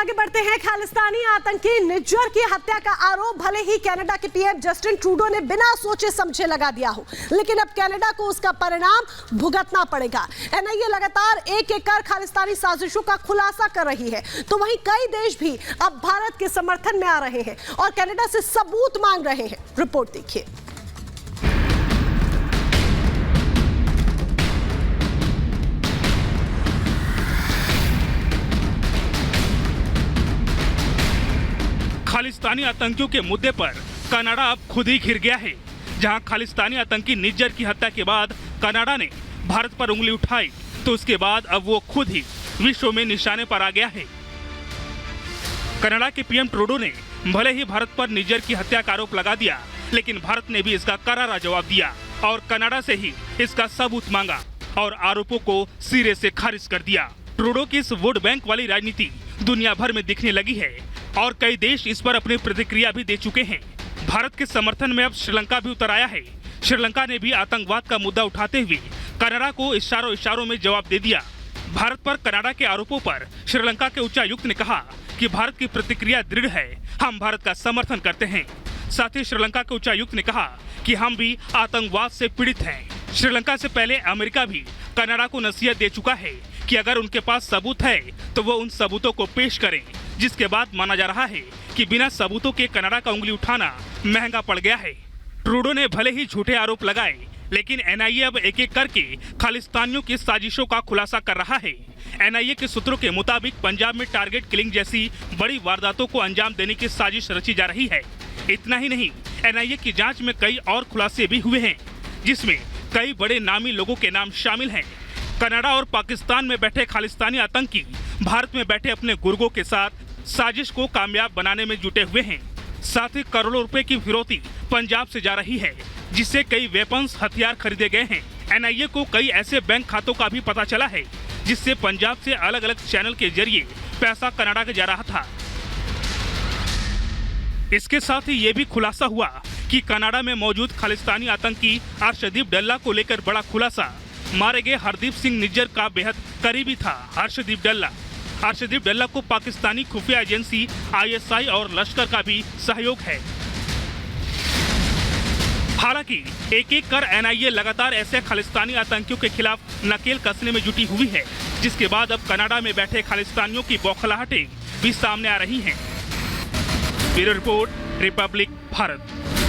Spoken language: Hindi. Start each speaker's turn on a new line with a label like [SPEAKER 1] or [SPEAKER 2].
[SPEAKER 1] आगे बढ़ते हैं। खालिस्तानी आतंकी निज्जर की हत्या का आरोप भले ही कनाडा के पीएम जस्टिन ट्रूडो ने बिना सोचे समझे लगा दिया हो, लेकिन अब कनाडा को उसका परिणाम भुगतना पड़ेगा। एनआईए लगातार एक एक कर खालिस्तानी साजिशों का खुलासा कर रही है, तो वहीं कई देश भी अब भारत के समर्थन में आ रहे हैं और कनाडा से सबूत मांग रहे हैं। रिपोर्ट देखिए।
[SPEAKER 2] खालिस्तानी आतंकियों के मुद्दे पर कनाडा अब खुद ही घिर गया है। जहां खालिस्तानी आतंकी निज्जर की हत्या के बाद कनाडा ने भारत पर उंगली उठाई, तो उसके बाद अब वो खुद ही विश्व में निशाने पर आ गया है। कनाडा के पीएम ट्रूडो ने भले ही भारत पर निज्जर की हत्या का आरोप लगा दिया, लेकिन भारत ने भी इसका करारा जवाब दिया और कनाडा से ही इसका सबूत मांगा और आरोपों को सिरे से खारिज कर दिया। ट्रूडो की इस वोट बैंक वाली राजनीति दुनिया भर में दिखने लगी है और कई देश इस पर अपनी प्रतिक्रिया भी दे चुके हैं। भारत के समर्थन में अब श्रीलंका भी उतर आया है। श्रीलंका ने भी आतंकवाद का मुद्दा उठाते हुए कनाडा को इशारों में जवाब दे दिया। भारत पर कनाडा के आरोपों पर श्रीलंका के उच्चायुक्त ने कहा कि भारत की प्रतिक्रिया दृढ़ है, हम भारत का समर्थन करते हैं। साथ ही श्रीलंका के उच्चायुक्त ने कहा कि हम भी आतंकवाद से पीड़ित हैं। श्रीलंका से पहले अमेरिका भी कनाडा को नसीहत दे चुका है कि अगर उनके पास सबूत है तो वो उन सबूतों को पेश करें, जिसके बाद माना जा रहा है कि बिना सबूतों के कनाडा का उंगली उठाना महंगा पड़ गया है। ट्रूडो ने भले ही झूठे आरोप लगाए, लेकिन एनआईए अब एक एक करके खालिस्तानियों की साजिशों का खुलासा कर रहा है। एनआईए के सूत्रों के मुताबिक पंजाब में टारगेट किलिंग जैसी बड़ी वारदातों को अंजाम देने की साजिश रची जा रही है। इतना ही नहीं, एनआईए की जांच में कई और खुलासे भी हुए हैं, जिसमें कई बड़े नामी लोगों के नाम शामिल हैं। कनाडा और पाकिस्तान में बैठे खालिस्तानी आतंकी भारत में बैठे अपने गुर्गों के साथ साजिश को कामयाब बनाने में जुटे हुए हैं। साथ ही करोड़ों रुपए की फिरौती पंजाब से जा रही है, जिससे कई वेपन्स हथियार खरीदे गए हैं। एनआईए को कई ऐसे बैंक खातों का भी पता चला है, जिससे पंजाब से अलग अलग चैनल के जरिए पैसा कनाडा के जा रहा था। इसके साथ ही ये भी खुलासा हुआ कि कनाडा में मौजूद खालिस्तानी आतंकी अर्शदीप डल्ला को लेकर बड़ा खुलासा। मारे गए हरदीप सिंह निज्जर का बेहद करीबी था अर्शदीप डल्ला। अर्शदीप डल्ला को पाकिस्तानी खुफिया एजेंसी आईएसआई और लश्कर का भी सहयोग है। हालांकि एक एक कर एनआईए लगातार ऐसे खालिस्तानी आतंकियों के खिलाफ नकेल कसने में जुटी हुई है, जिसके बाद अब कनाडा में बैठे खालिस्तानियों की बौखलाहटें भी सामने आ रही हैं। Bureau report, Republic Bharat.